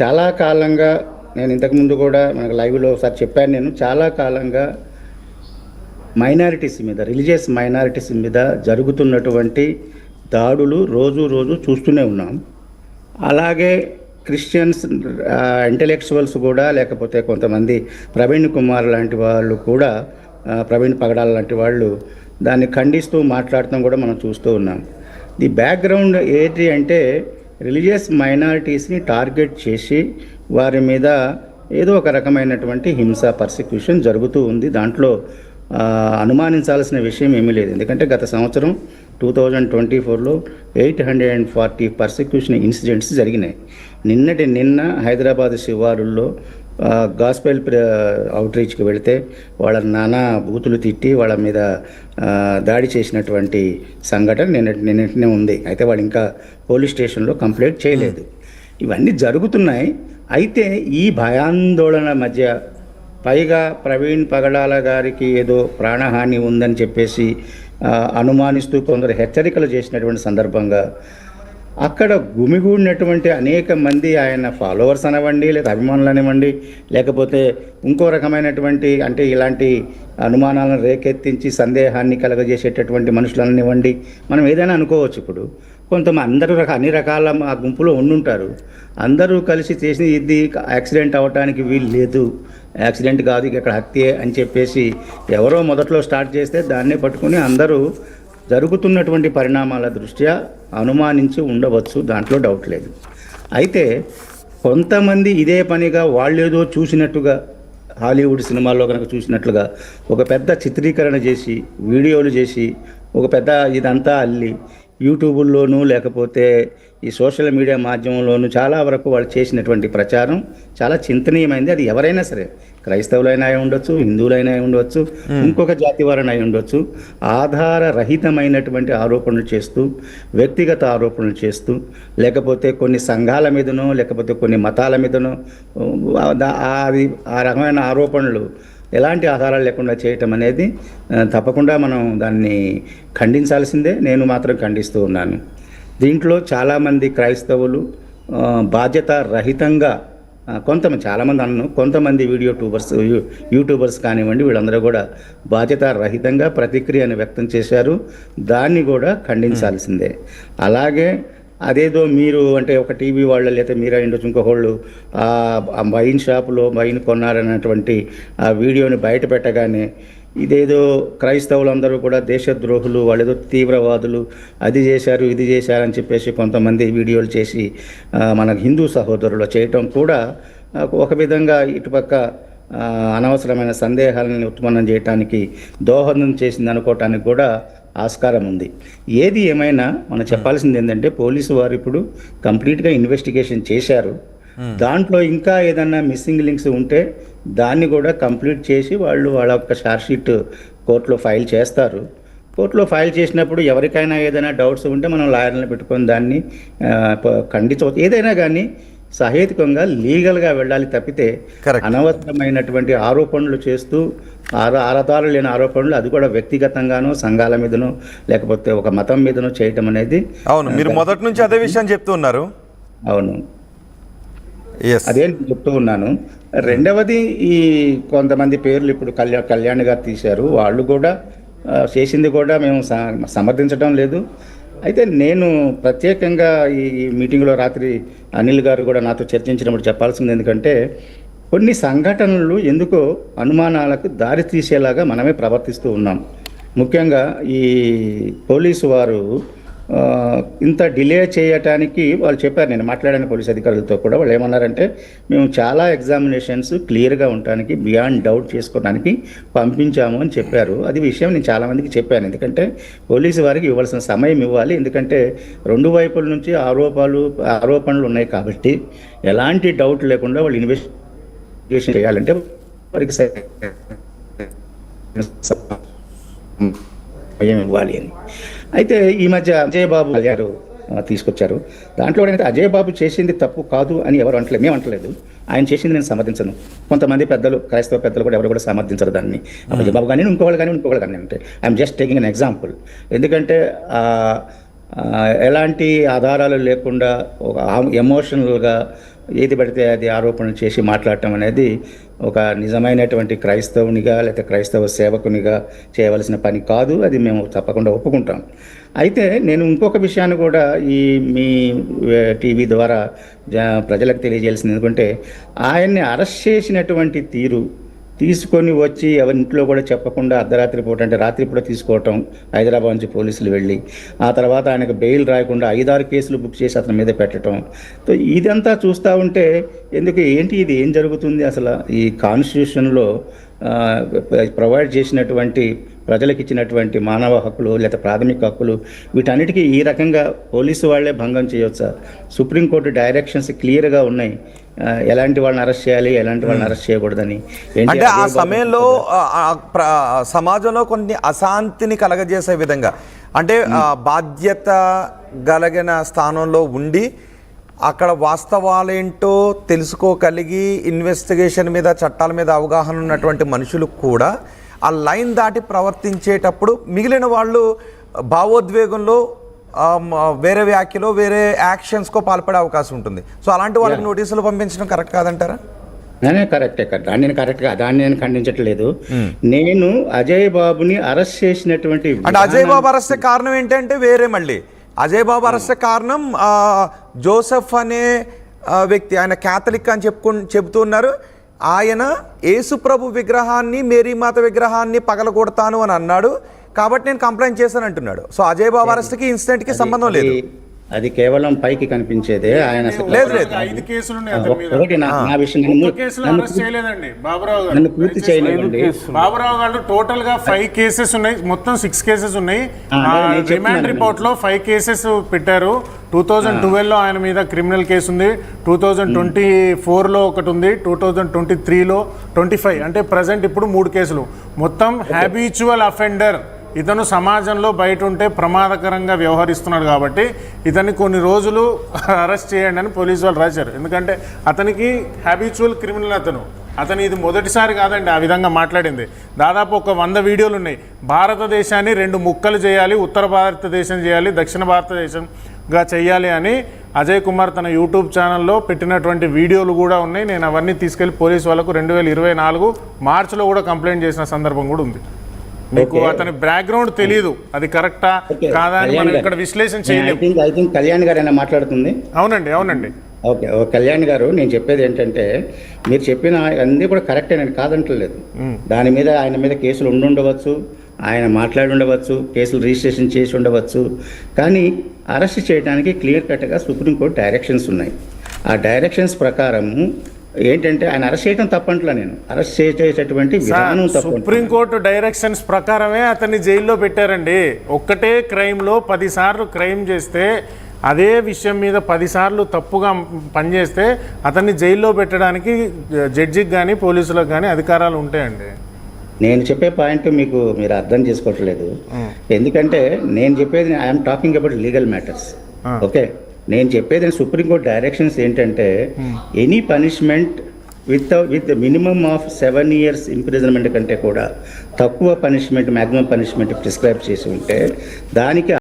చాలా కాలంగా నేను ఇంతకుముందు కూడా మనకు లైవ్లో ఒకసారి చెప్పాను. నేను చాలా కాలంగా మైనారిటీస్ మీద, రిలీజియస్ మైనారిటీస్ మీద జరుగుతున్నటువంటి దాడులు రోజు రోజు చూస్తూనే ఉన్నాం. అలాగే క్రిస్టియన్స్ ఇంటలెక్చువల్స్ కూడా, లేకపోతే కొంతమంది ప్రవీణ్ కుమార్ లాంటి వాళ్ళు కూడా, ప్రవీణ్ పగడాల లాంటి వాళ్ళు దాన్ని ఖండిస్తూ మాట్లాడటం కూడా మనం చూస్తూ ఉన్నాం. ది బ్యాక్గ్రౌండ్ ఏంటి అంటే, రిలీజియస్ మైనారిటీస్ని టార్గెట్ చేసి వారి మీద ఏదో ఒక రకమైనటువంటి హింస, పర్సిక్యూషన్ జరుగుతూ ఉంది. దాంట్లో అనుమానించాల్సిన విషయం ఏమీ లేదు. ఎందుకంటే గత సంవత్సరం 2024లో 840 పర్సిక్యూషన్ ఇన్సిడెంట్స్ జరిగినాయి. నిన్న హైదరాబాద్ శివారుల్లో గాస్పెల్ అవుట్రీచ్కి వెళితే వాళ్ళ నానా బూతులు తిట్టి వాళ్ళ మీద దాడి చేసినటువంటి సంఘటన నిన్నటినే ఉంది. అయితే వాళ్ళు ఇంకా పోలీస్ స్టేషన్లో కంప్లైంట్ చేయలేదు. ఇవన్నీ జరుగుతున్నాయి. అయితే ఈ భయాందోళన మధ్య పైగా ప్రవీణ్ పగడాల గారికి ఏదో ప్రాణహాని ఉందని చెప్పేసి అనుమానిస్తూ కొందరు హెచ్చరికలు చేసినటువంటి సందర్భంగా అక్కడ గుమిగూడినటువంటి అనేక మంది ఆయన ఫాలోవర్స్ అనవండి, లేదా అభిమానులు అనివ్వండి, లేకపోతే ఇంకో రకమైనటువంటి అంటే ఇలాంటి అనుమానాలను రేకెత్తించి సందేహాన్ని కలగజేసేటటువంటి మనుషులనివ్వండి, మనం ఏదైనా అనుకోవచ్చు. ఇప్పుడు అందరూ అన్ని రకాల ఆ గుంపులో ఉండుంటారు. అందరూ కలిసి చేసి ఇది యాక్సిడెంట్ అవ్వటానికి వీలు లేదు, యాక్సిడెంట్ కాదు, ఇక్కడ హత్యే అని చెప్పేసి ఎవరో మొదట్లో స్టార్ట్ చేస్తే దాన్నే పట్టుకుని అందరూ జరుగుతున్నటువంటి పరిణామాల దృష్ట్యా అనుమానించి ఉండవచ్చు, దాంట్లో డౌట్ లేదు. అయితే కొంతమంది ఇదే పనిగా వాళ్ళేదో చూసినట్టుగా, హాలీవుడ్ సినిమాల్లో కనుక చూసినట్లుగా ఒక పెద్ద చిత్రీకరణ చేసి, వీడియోలు చేసి, ఒక పెద్ద ఇదంతా అల్లి యూట్యూబుల్లోనూ లేకపోతే ఈ సోషల్ మీడియా మాధ్యమంలోనూ చాలా వరకు వాళ్ళు చేసినటువంటి ప్రచారం చాలా చింతనీయమైంది. అది ఎవరైనా సరే, క్రైస్తవులైనా అయి ఉండొచ్చు, హిందువులైనా అయి ఉండవచ్చు, ఇంకొక జాతి వారైనా అయి ఉండొచ్చు, ఆధారరహితమైనటువంటి ఆరోపణలు చేస్తూ, వ్యక్తిగత ఆరోపణలు చేస్తూ, లేకపోతే కొన్ని సంఘాల మీదనో లేకపోతే కొన్ని మతాల మీదనో అది ఆ రకమైన ఆరోపణలు ఎలాంటి ఆధారాలు లేకుండా చేయటం అనేది తప్పకుండా మనం దాన్ని ఖండించాల్సిందే. నేను మాత్రం ఖండిస్తూ ఉన్నాను. దీంట్లో చాలామంది క్రైస్తవులు బాధ్యత రహితంగా చాలామంది కొంతమంది యూట్యూబర్స్ కానివ్వండి, వీళ్ళందరూ కూడా బాధ్యత రహితంగా ప్రతిక్రియను వ్యక్తం చేశారు. దాన్ని కూడా ఖండించాల్సిందే. అలాగే అదేదో మీరు అంటే ఒక టీవీ వాళ్ళు లేదా మీరే ఉండొచ్చు, ఇంకొకళ్ళు ఆ వైన్ షాపులో వైన్ కొన్నారన్నటువంటి ఆ వీడియోని బయట పెట్టగానే ఇదేదో క్రైస్తవులందరూ కూడా దేశద్రోహులు, వాళ్ళేదో తీవ్రవాదులు, అది చేశారు ఇది చేశారని చెప్పేసి కొంతమంది వీడియోలు చేసి మన హిందూ సహోదరులు చేయటం కూడా ఒక విధంగా ఇటుపక్క అనవసరమైన సందేహాలను ఉత్పన్నం చేయడానికి దోహదం చేసింది అనుకోవటానికి కూడా ఆస్కారం ఉంది. ఏది ఏమైనా మనం చెప్పాల్సింది ఏంటంటే, పోలీసు వారు ఇప్పుడు కంప్లీట్గా ఇన్వెస్టిగేషన్ చేశారు. దాంట్లో ఇంకా ఏదన్నా మిస్సింగ్ లింక్స్ ఉంటే దాన్ని కూడా కంప్లీట్ చేసి వాళ్ళ యొక్క ఛార్జ్షీట్ కోర్టులో ఫైల్ చేస్తారు. కోర్టులో ఫైల్ చేసినప్పుడు ఎవరికైనా ఏదైనా డౌట్స్ ఉంటే మనం లాయర్లను పెట్టుకొని దాన్ని ఖండించవచ్చు. ఏదైనా కానీ సహేతుకంగా లీగల్గా వెళ్ళాలి తప్పితే అనవసరమైనటువంటి ఆరోపణలు చేస్తూ ఆధారాలు లేని ఆరోపణలు, అది కూడా వ్యక్తిగతంగానో సంఘాల మీదనో లేకపోతే ఒక మతం మీదనో చేయటం అనేది. అవును, మీరు మొదటి నుంచి అదే విషయం చెప్తూ ఉన్నారు. అవును, అదే చెప్తూ ఉన్నాను. రెండవది, ఈ కొంతమంది పేర్లు ఇప్పుడు కళ్యాణ్ గారు తీశారు. వాళ్ళు కూడా చేసింది కూడా మేము సమర్థించడం లేదు. అయితే నేను ప్రత్యేకంగా ఈ మీటింగ్లో రాత్రి అనిల్ గారు కూడా నాతో చర్చించినప్పుడు చెప్పాల్సింది ఎందుకంటే, కొన్ని సంఘటనలు ఎందుకో అనుమానాలకు దారి తీసేలాగా మనమే ప్రవర్తిస్తూ ఉన్నాం. ముఖ్యంగా ఈ పోలీసు వారు ఇంత డిలే చేయటానికి వాళ్ళు చెప్పారు. నేను మాట్లాడాను పోలీస్ అధికారులతో కూడా. వాళ్ళు ఏమన్నారంటే, మేము చాలా ఎగ్జామినేషన్స్ క్లియర్గా ఉండటానికి, బియాండ్ డౌట్ చేసుకోవడానికి పంపించాము అని చెప్పారు. అది విషయం నేను చాలామందికి చెప్పాను. ఎందుకంటే పోలీసు వారికి ఇవ్వాల్సిన సమయం ఇవ్వాలి. ఎందుకంటే రెండు వైపుల నుంచి ఆరోపణలు ఉన్నాయి కాబట్టి ఎలాంటి డౌట్ లేకుండా వాళ్ళు ఇన్వెస్టిగేషన్ చేయాలంటే వారికి సమయం ఇవ్వాలి అని. అయితే ఈ మధ్య అజయ్ బాబు గారు తీసుకొచ్చారు. దాంట్లో ఏంటంటే అజయ్ బాబు చేసింది తప్పు కాదు అని ఎవరు అంటలేదు, మేము అంటలేదు. ఆయన చేసింది నేను సమర్థించను. కొంతమంది పెద్దలు, క్రైస్తవ పెద్దలు కూడా ఎవరు కూడా సమర్థించరు దాన్ని. అజయ్ బాబు కానీ ఇంకోళ్ళు కానీ అంటే I'm just taking an example. ఎందుకంటే ఎలాంటి ఆధారాలు లేకుండా ఒక ఎమోషనల్గా ఏది పడితే అది ఆరోపణలు చేసి మాట్లాడటం అనేది ఒక నిజమైనటువంటి క్రైస్తవునిగా లేకపోతే క్రైస్తవ సేవకునిగా చేయవలసిన పని కాదు. అది మేము తప్పకుండా ఒప్పుకుంటాం. అయితే నేను ఇంకొక విషయాన్ని కూడా ఈ మీ టీవీ ద్వారా ప్రజలకు తెలియజేయాల్సింది ఎందుకంటే ఆయన్ని అరెస్ట్ చేసినటువంటి తీరు తీసుకొని వచ్చి ఎవరి ఇంట్లో కూడా చెప్పకుండా అర్ధరాత్రి పూట అంటే రాత్రి పూట తీసుకోవటం, హైదరాబాద్ నుంచి పోలీసులు వెళ్ళి ఆ తర్వాత ఆయనకు బెయిల్ రాయకుండా 5-6 కేసులు బుక్ చేసి అతని మీద పెట్టడం. సో ఇదంతా చూస్తూ ఉంటే ఏంటి ఇది ఏం జరుగుతుంది అసలు? ఈ కాన్స్టిట్యూషన్లో ప్రొవైడ్ చేసినటువంటి ప్రజలకు ఇచ్చినటువంటి మానవ హక్కులు లేదా ప్రాథమిక హక్కులు వీటన్నిటికీ ఈ రకంగా పోలీసు వాళ్ళే భంగం చేయొచ్చా? సుప్రీంకోర్టు డైరెక్షన్స్ క్లియర్గా ఉన్నాయి ఎలాంటి వాళ్ళని అరెస్ట్ చేయాలి, ఎలాంటి వాళ్ళని అరెస్ట్ చేయకూడదని. అంటే ఆ సమయంలో సమాజంలో కొన్ని అశాంతిని కలగజేసే విధంగా అంటే బాధ్యత కలిగిన స్థానంలో ఉండి అక్కడ వాస్తవాలేంటో తెలుసుకోగలిగి ఇన్వెస్టిగేషన్ మీద చట్టాల మీద అవగాహన ఉన్నటువంటి మనుషులు కూడా ఆ లైన్ దాటి ప్రవర్తించేటప్పుడు మిగిలిన వాళ్ళు భావోద్వేగంలో వేరే వ్యాఖ్యలో వేరే యాక్షన్స్కో పాల్పడే అవకాశం ఉంటుంది. సో అలాంటి వాళ్ళకి నోటీసులు పంపించడం కరెక్ట్ కాదంటారా? కరెక్టే దాన్ని నేను ఖండించట్లేదు. నేను అజయ్ బాబుని అరెస్ట్ చేసినటువంటి అంటే అజయ్ బాబు అరెస్ట్ కారణం ఏంటంటే వేరే మళ్ళీ అజయ్ బాబు అరెస్ట్ కారణం జోసెఫ్ అనే వ్యక్తి, ఆయన క్యాథలిక్ అని చెబుతున్నారు. ఆయన యేసుప్రభు విగ్రహాన్ని మేరీమాత విగ్రహాన్ని పగలగొడతాను అని అన్నాడు కాబట్టి నేను కంప్లైంట్ చేశాను అంటున్నాడు. సో అజయ్ బాబు అరెస్ట్కి ఇన్సిడెంట్కి సంబంధం లేదు. అది కేవలం పైకి కనిపించేదే. ఆయన నన్ను పూర్తి చేయలేదండి. బాబురావు గారు టోటల్ గా 5 కేసెస్ ఉన్నాయి, మొత్తం 6 కేసెస్ ఉన్నాయి. రిమాండ్ రిపోర్ట్ లో 5 కేసెస్ పెట్టారు. 2012 లో ఆయన మీద క్రిమినల్ కేసు ఉంది, 2024 లో ఒకటి ఉంది, 2023 లో 25 అంటే ప్రజెంట్ ఇప్పుడు 3 కేసులు. మొత్తం హ్యాబిచువల్ అఫెండర్. ఇతను సమాజంలో బయట ఉంటే ప్రమాదకరంగా వ్యవహరిస్తున్నాడు కాబట్టి ఇతన్ని కొన్ని రోజులు అరెస్ట్ చేయండి అని పోలీసు వాళ్ళు రాశారు. ఎందుకంటే అతనికి హ్యాబిచువల్ క్రిమినల్. అతను ఇది మొదటిసారి కాదండి ఆ విధంగా మాట్లాడింది. దాదాపు ఒక 100 వీడియోలు ఉన్నాయి. భారతదేశాన్ని 2 ముక్కలు చేయాలి, ఉత్తర భారతదేశం చేయాలి, దక్షిణ భారతదేశంగా చేయాలి అని అజయ్ కుమార్ తన యూట్యూబ్ ఛానల్లో పెట్టినటువంటి వీడియోలు కూడా ఉన్నాయి. నేను అవన్నీ తీసుకెళ్లి పోలీసు వాళ్ళకు 2024 మార్చిలో కూడా కంప్లైంట్ చేసిన సందర్భం కూడా ఉంది. మీకు అతని బ్యాక్గ్రౌండ్ తెలియదు, అది కరెక్టా కాదా అని మనం ఇక్కడ విశ్లేషణ చేయలేము. ఐ థింక్ కళ్యాణ్ గారు అయినా మాట్లాడుతుంది. అవునండి. ఓకే కళ్యాణ్ గారు, నేను చెప్పేది ఏంటంటే మీరు చెప్పిన అన్నీ కూడా కరెక్టే, నేను కాదంటలేదు. దాని మీద ఆయన మీద కేసులు ఉండవచ్చు, ఆయన మాట్లాడి ఉండవచ్చు, కేసులు రిజిస్ట్రేషన్ చేసి ఉండవచ్చు. కానీ అరెస్ట్ చేయడానికి క్లియర్ కట్గా సుప్రీంకోర్టు డైరెక్షన్స్ ఉన్నాయి. ఆ డైరెక్షన్స్ ప్రకారం ఏంటంటే ఆయన అరెస్ట్ చేయడం తప్పంట్లా, నేను అరెస్ట్ చేసేటటువంటి విధానం తప్పు. సుప్రీంకోర్టు డైరెక్షన్స్ ప్రకారమే అతన్ని జైల్లో పెట్టారండి. ఒక్కటే క్రైమ్లో 10 సార్లు క్రైమ్ చేస్తే, అదే విషయం మీద 10 సార్లు తప్పుగా పనిచేస్తే అతన్ని జైల్లో పెట్టడానికి జడ్జికి కానీ పోలీసులకు కానీ అధికారాలు ఉంటాయండి. నేను చెప్పే పాయింట్ మీరు అర్థం చేసుకోవట్లేదు. ఎందుకంటే నేను చెప్పేది I'm talking about legal matters. Okay, నేను చెప్పేది సుప్రీంకోర్టు డైరెక్షన్స్ ఏంటంటే any punishment with minimum of 7 years imprisonment కంటే కూడా తక్కువ పనిష్మెంట్, మ్యాక్సిమం పనిష్మెంట్ ప్రిస్క్రైబ్ చేసి ఉంటే దానికి